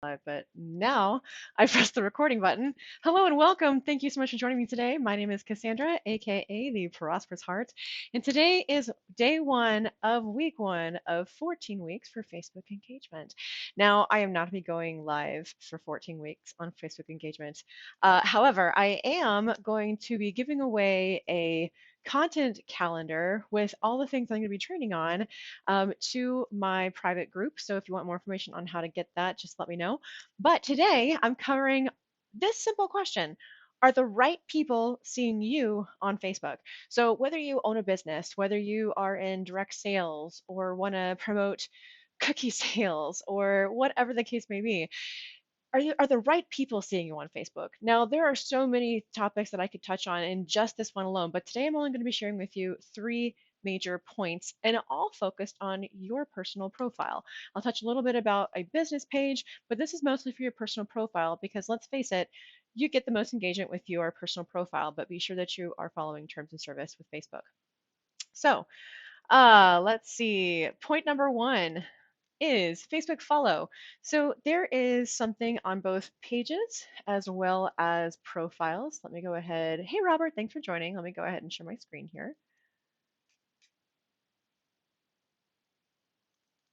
But now I press the recording button. Hello and welcome. Thank you so much for joining me today. My name is Cassandra, aka the Prosperous Heart, and today is day one of week one of 14 weeks for Facebook engagement. Now, I am not be going live for 14 weeks on Facebook engagement. However, I am going to be giving away a content calendar with all the things I'm going to be training on to my private group. So if you want more information on how to get that, just let me know. But today I'm covering this simple question. Are the right people seeing you on Facebook? So whether you own a business, whether you are in direct sales or want to promote cookie sales or whatever the case may be, are the right people seeing you on Facebook? Now, there are so many topics that I could touch on in just this one alone, but today I'm only going to be sharing with you three major points and all focused on your personal profile. I'll touch a little bit about a business page, but this is mostly for your personal profile because let's face it, you get the most engagement with your personal profile, but be sure that you are following terms of service with Facebook. So, let's see. Point number one is Facebook follow. So there is something on both pages as well as profiles. Let me go ahead. Hey, Robert, thanks for joining. Let me go ahead and share my screen here.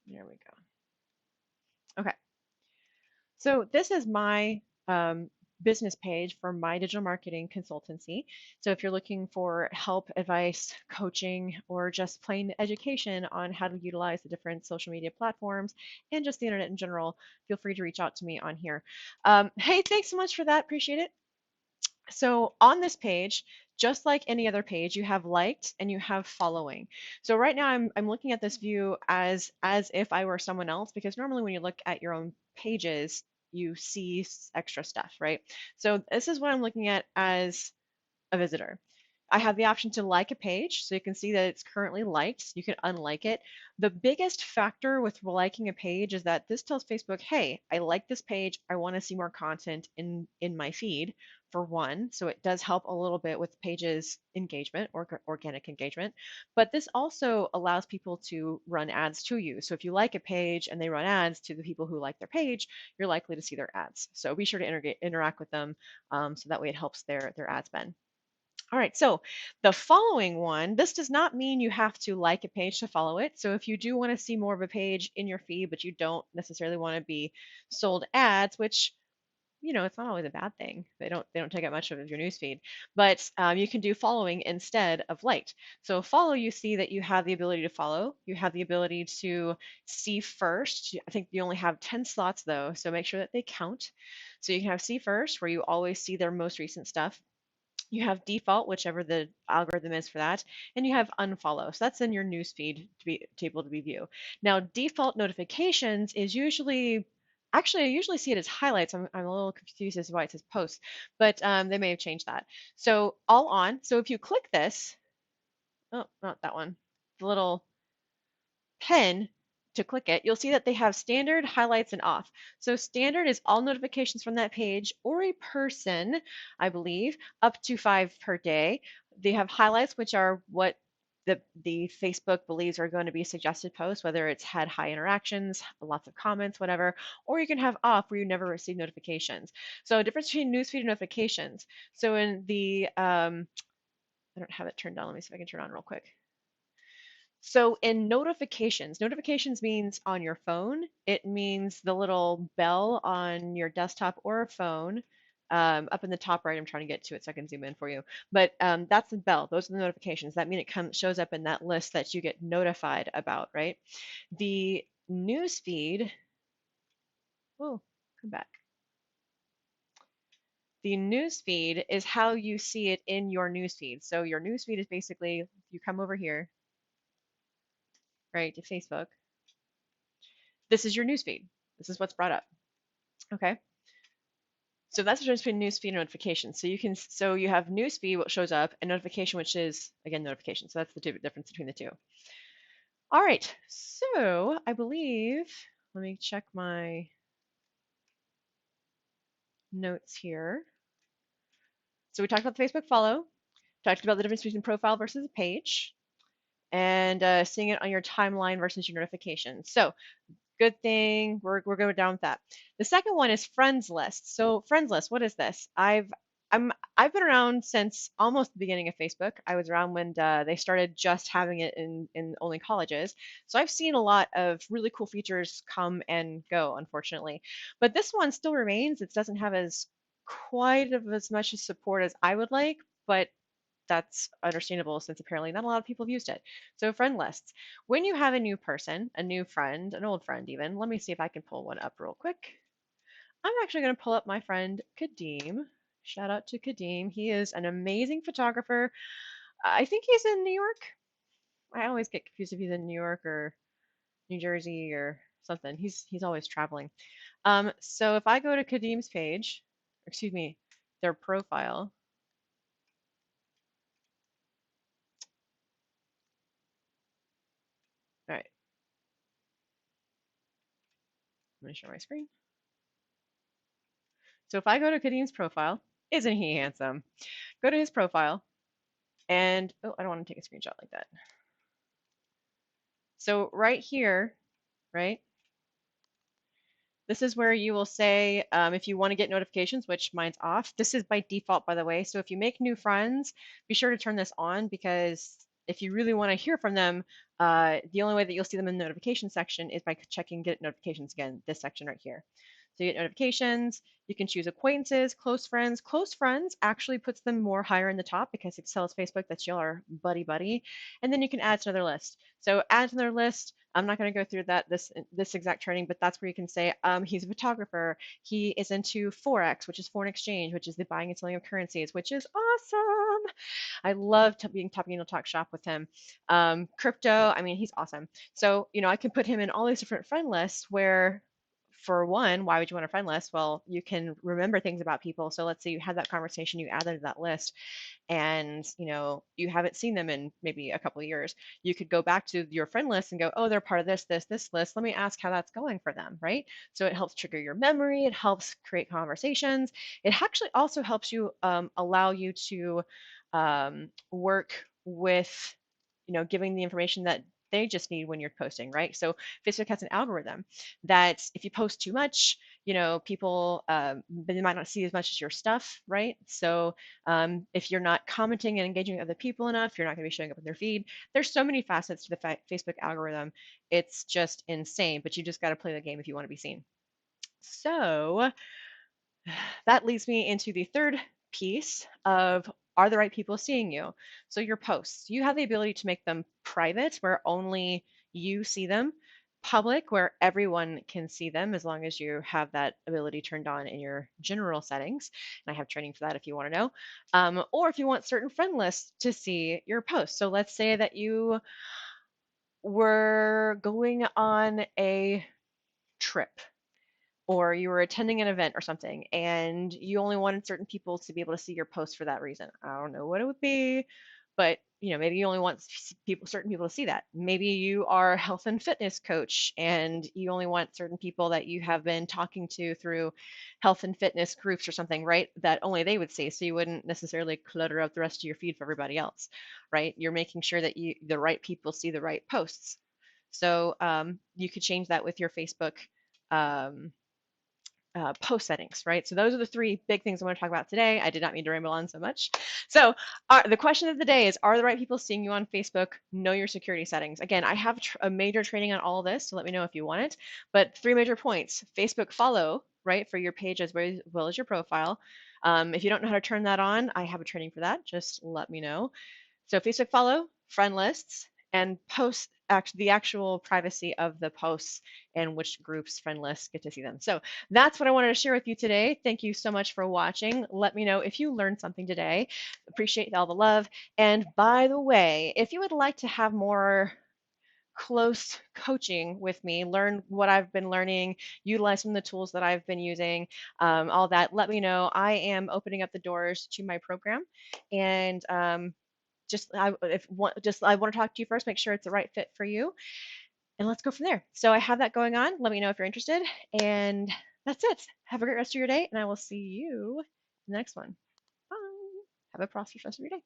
There we go. Okay. So this is my business page for my digital marketing consultancy. So if you're looking for help, advice, coaching, or just plain education on how to utilize the different social media platforms and just the internet in general, feel free to reach out to me on here. Hey, thanks so much for that. Appreciate it. So on this page, just like any other page, you have liked and you have following. So right now I'm looking at this view as if I were someone else because normally when you look at your own pages, you see extra stuff, right? So this is what I'm looking at as a visitor. I have the option to like a page, so you can see that it's currently liked. You can unlike it. The biggest factor with liking a page is that this tells Facebook, hey, I like this page. I want to see more content in my feed, for one. So it does help a little bit with pages engagement or organic engagement. But this also allows people to run ads to you. So if you like a page and they run ads to the people who like their page, you're likely to see their ads. So be sure to interact with them so that way it helps their ad spend. All right, so the following one, this does not mean you have to like a page to follow it. So if you do want to see more of a page in your feed, but you don't necessarily want to be sold ads, which it's not always a bad thing. They don't take up much of your newsfeed, but you can do following instead of liked. So follow, you see that you have the ability to follow. You have the ability to see first. I think you only have 10 slots though, so make sure that they count. So you can have see first, where you always see their most recent stuff. You have default, whichever the algorithm is for that, and you have unfollow. So that's in your newsfeed to able to be view. Now, default notifications is usually, actually, I usually see it as highlights. I'm a little confused as to why it says posts, but they may have changed that. So all on. So if you click this, oh, not that one, the little pen to click it, you'll see that they have standard, highlights, and off. So standard is all notifications from that page or a person, I believe, up to 5 per day. They have highlights, which are what the Facebook believes are going to be suggested posts, whether it's had high interactions, lots of comments, whatever, or you can have off where you never receive notifications. So difference between newsfeed and notifications. So in the, I don't have it turned on. Let me see if I can turn it on real quick. So in notifications, notifications means on your phone. It means the little bell on your desktop or a phone. Up in the top right, I'm trying to get to it so I can zoom in for you. But that's the bell. Those are the notifications. That means it shows up in that list that you get notified about, right? The news feed. Oh, come back. The news feed is how you see it in your news feed. So your news feed is basically, if you come over here, right, to Facebook, this is your news feed. This is what's brought up. Okay. So that's the difference between newsfeed and notification. So you have newsfeed, what shows up, and notification, which is again notification. So that's the difference between the two. All right. So I believe, let me check my notes here. So we talked about the Facebook follow, talked about the difference between profile versus a page, and seeing it on your timeline versus your notifications. So good thing. We're going down with that. The second one is friends list. So friends list, what is this? I've been around since almost the beginning of Facebook. I was around when they started just having it in only colleges. So I've seen a lot of really cool features come and go, unfortunately. But this one still remains. It doesn't have as quite of as much support as I would like, but that's understandable since apparently not a lot of people have used it. So friend lists. When you have a new person, a new friend, an old friend even, let me see if I can pull one up real quick. I'm actually going to pull up my friend Kadeem. Shout out to Kadeem. He is an amazing photographer. I think he's in New York. I always get confused if he's in New York or New Jersey or something. He's always traveling. So if I go to Kadeem's page, excuse me, their profile. All right, I'm going to share my screen. So if I go to Kadeem's profile, isn't he handsome? Go to his profile and, oh, I don't want to take a screenshot like that. So right here, right, this is where you will say if you want to get notifications, which mine's off. This is by default, by the way. So if you make new friends, be sure to turn this on because if you really want to hear from them, the only way that you'll see them in the notification section is by checking get notifications again, this section right here. So you get notifications, you can choose acquaintances, close friends. Close friends actually puts them more higher in the top because it tells Facebook that y'all are buddy buddy. And then you can add to another list. So add to another list. I'm not going to go through that this exact training, but that's where you can say he's a photographer. He is into forex, which is foreign exchange, which is the buying and selling of currencies, which is awesome. I love being talking to talk shop with him. Crypto, I mean, he's awesome. So I can put him in all these different friend lists where for one, why would you want a friend list? Well, you can remember things about people. So let's say you had that conversation, you added to that list, and you haven't seen them in maybe a couple of years. You could go back to your friend list and go, oh, they're part of this list. Let me ask how that's going for them, right? So it helps trigger your memory. It helps create conversations. It actually also helps you allow you to work with giving the information that they just need when you're posting, right? So Facebook has an algorithm that if you post too much, people they might not see as much as your stuff, right? So if you're not commenting and engaging with other people enough, you're not going to be showing up in their feed. There's so many facets to the Facebook algorithm. It's just insane, but you just got to play the game if you want to be seen. So that leads me into the third piece of are the right people seeing you? So your posts, you have the ability to make them private where only you see them, public where everyone can see them as long as you have that ability turned on in your general settings. And I have training for that if you want to know. Or if you want certain friend lists to see your posts. So let's say that you were going on a trip or you were attending an event or something and you only wanted certain people to be able to see your post for that reason. I don't know what it would be, but maybe you only want certain people to see that. Maybe you are a health and fitness coach and you only want certain people that you have been talking to through health and fitness groups or something, right? That only they would see. So you wouldn't necessarily clutter up the rest of your feed for everybody else, right? You're making sure that the right people see the right posts. So you could change that with your Facebook um, post settings, right? So those are the three big things I want to talk about today. I did not mean to ramble on so much. So the question of the day is, are the right people seeing you on Facebook? Know your security settings. Again, I have a major training on all of this, so let me know if you want it. But three major points: Facebook follow, right, for your page as well as your profile. If you don't know how to turn that on, I have a training for that. Just let me know. So Facebook follow, friend lists, and post the actual privacy of the posts and which groups friend lists get to see them. So that's what I wanted to share with you today. Thank you so much for watching. Let me know if you learned something today. Appreciate all the love. And by the way, if you would like to have more close coaching with me, learn what I've been learning, utilize some of the tools that I've been using, all that, let me know. I am opening up the doors to my program. And I want to talk to you first, make sure it's the right fit for you, and let's go from there. So I have that going on. Let me know if you're interested, and that's it. Have a great rest of your day, and I will see you in the next one. Bye. Have a prosperous rest of your day.